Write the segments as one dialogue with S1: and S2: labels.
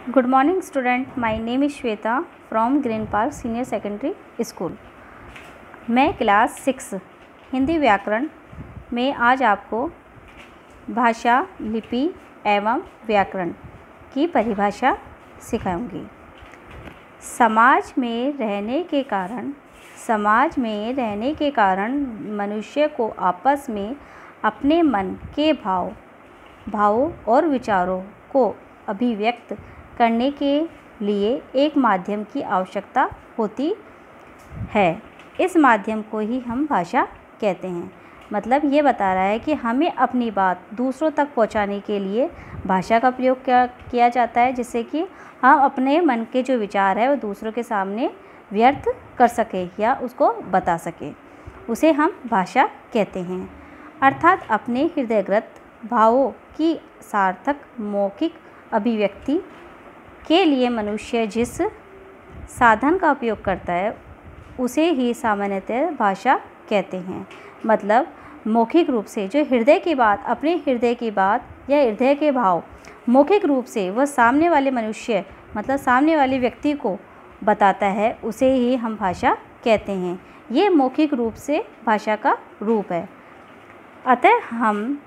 S1: Good morning student, my name is Shweta from Green Park Senior Secondary School। मैं class 6 Hindi व्याकरण में आज आपको भाषा, लिपि एवं व्याकरण की परिभाषा सिखाऊंगी। समाज में रहने के कारण मनुष्य को आपस में अपने मन के भावों और विचारों को अभिव्यक्त करने के लिए एक माध्यम की आवश्यकता होती है। इस माध्यम को ही हम भाषा कहते हैं। मतलब ये बता रहा है कि हमें अपनी बात दूसरों तक पहुंचाने के लिए भाषा का प्रयोग किया जाता है, जिससे कि हम अपने मन के जो विचार है वो दूसरों के सामने व्यक्त कर सके या उसको बता सके, उसे हम भाषा कहते हैं। अर्थात अपने हृदयगत भावों की सार्थक मौखिक अभिव्यक्ति के लिए मनुष्य जिस साधन का उपयोग करता है उसे ही सामान्यतः भाषा कहते हैं। मतलब मौखिक रूप से जो हृदय की बात, अपने हृदय की बात या हृदय के भाव मौखिक रूप से वह सामने वाले मनुष्य मतलब सामने वाले व्यक्ति को बताता है, उसे ही हम भाषा कहते हैं। ये मौखिक रूप से भाषा का रूप है। अतः हम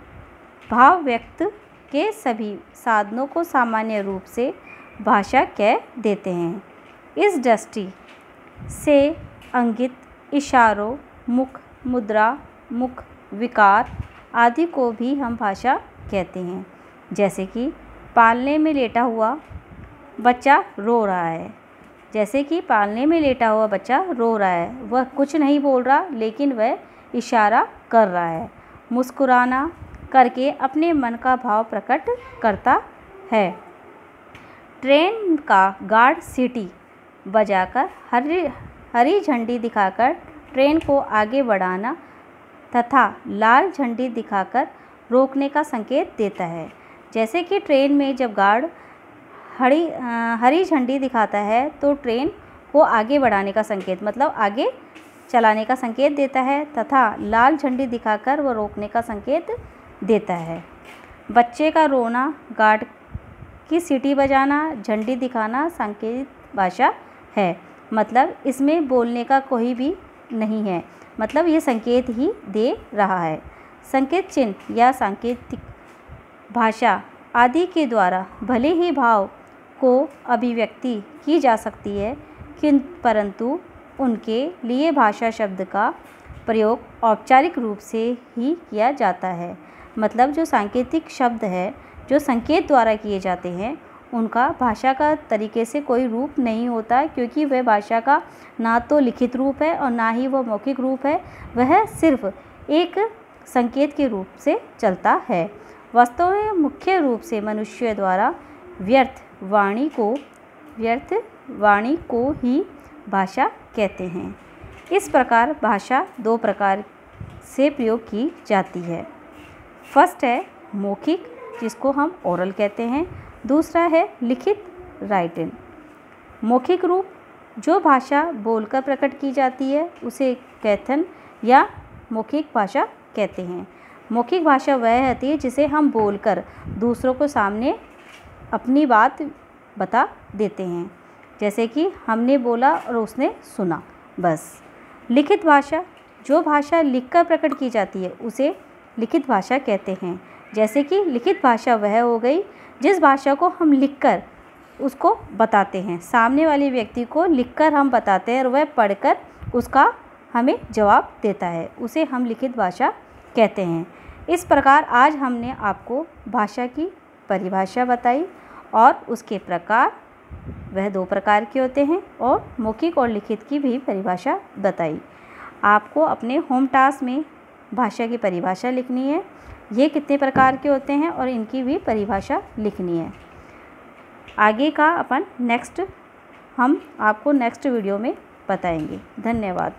S1: भाव व्यक्त के सभी साधनों को सामान्य रूप से भाषा कह देते हैं। इस दृष्टि से अंगित इशारों, मुख मुद्रा, मुख विकार आदि को भी हम भाषा कहते हैं। जैसे कि पालने में लेटा हुआ बच्चा रो रहा है। वह कुछ नहीं बोल रहा, लेकिन वह इशारा कर रहा है। मुस्कुराना करके अपने मन का भाव प्रकट करता है। ट्रेन का गार्ड सीटी बजाकर हरी झंडी दिखाकर ट्रेन को आगे बढ़ाना तथा लाल झंडी दिखाकर रोकने का संकेत देता है। जैसे कि ट्रेन में जब गार्ड हरी झंडी दिखाता है तो ट्रेन को आगे बढ़ाने का संकेत मतलब आगे चलाने का संकेत देता है, तथा लाल झंडी दिखाकर वह रोकने का संकेत देता है। बच्चे का रोना, गार्ड की सीटी बजाना, झंडी दिखाना संकेत भाषा है। मतलब इसमें बोलने का कोई भी नहीं है, मतलब ये संकेत ही दे रहा है। संकेत चिन्ह या सांकेतिक भाषा आदि के द्वारा भले ही भाव को अभिव्यक्ति की जा सकती है, परंतु उनके लिए भाषा शब्द का प्रयोग औपचारिक रूप से ही किया जाता है। मतलब जो सांकेतिक शब्द है, जो संकेत द्वारा किए जाते हैं, उनका भाषा का तरीके से कोई रूप नहीं होता, क्योंकि वह भाषा का ना तो लिखित रूप है और ना ही वह मौखिक रूप है। वह सिर्फ एक संकेत के रूप से चलता है। वास्तव में मुख्य रूप से मनुष्य द्वारा व्यर्थ वाणी को ही भाषा कहते हैं। इस प्रकार भाषा दो प्रकार से प्रयोग की जाती है। फर्स्ट है मौखिक, जिसको हम ओरल कहते हैं। दूसरा है लिखित, राइटिन। मौखिक रूप जो भाषा बोलकर प्रकट की जाती है उसे कथन या मौखिक भाषा कहते हैं। मौखिक भाषा वह होती है जिसे हम बोलकर दूसरों को सामने अपनी बात बता देते हैं, जैसे कि हमने बोला और उसने सुना, बस। लिखित भाषा जो भाषा लिखकर प्रकट की जाती है उसे लिखित भाषा कहते हैं। जैसे कि लिखित भाषा वह हो गई जिस भाषा को हम लिखकर उसको बताते हैं, सामने वाले व्यक्ति को लिखकर हम बताते हैं और वह पढ़कर उसका हमें जवाब देता है, उसे हम लिखित भाषा कहते हैं। इस प्रकार आज हमने आपको भाषा की परिभाषा बताई और उसके प्रकार, वह दो प्रकार के होते हैं, और मौखिक और लिखित की भी परिभाषा बताई। आपको अपने होम टास्क में भाषा की परिभाषा लिखनी है, ये कितने प्रकार के होते हैं और इनकी भी परिभाषा लिखनी है। आगे का हम आपको नेक्स्ट वीडियो में बताएंगे। धन्यवाद।